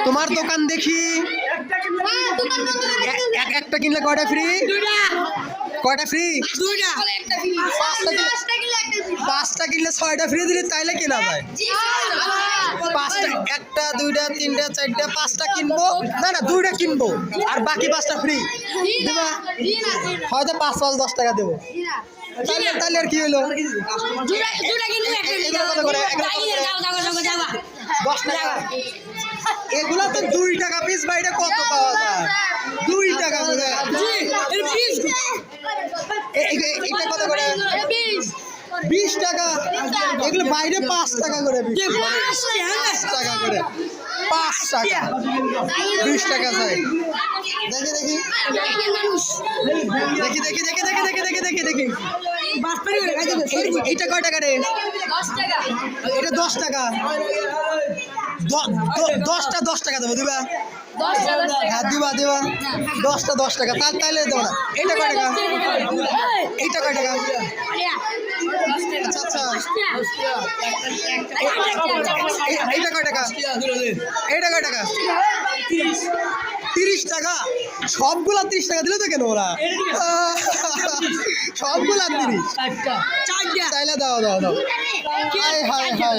তোমার দোকান দেখি একটা কিনলে কয়টা ফ্রি? কয়টা ফ্রি? পাঁচটা কিনলে 6টা ফ্রি দিলে তাইলে কেনা যায়। পাঁচটা, একটা দুইটা তিনটা চারটা পাঁচটা কিনবো, না 2টা কিনবো আর বাকি 5টা ফ্রি দেবা। হয়তো 5-10 টাকা দেবো, তাহলে আর কি হলো? 10 টাকা। এগুলা তো 2 টাকা পিস, বাইরে কত পাওয়া যায়? 2 টাকা করে। এটা কত করে? 20 টাকা। এগুলো বাইরে 5 টাকা করে। 5 টাকা করে, 5 টাকা 20 টাকা যায়। দেখি এটা কয় টাকা রে? এটা 10 টাকা। 10 টাকা দেবো, দিবা? হ্যাঁ দিবা 10টা 10 টাকা। তাহলে দেবো না। এটা কয় টাকা? এইটা কয় টাকা? আচ্ছা এইটা কয় টাকা? এইটা কয় টাকা? 30 টাকা। সবগুলা 30 টাকা দিলে তো কেন ওরা? সবগুলা 30। চাইলে দাও। হায়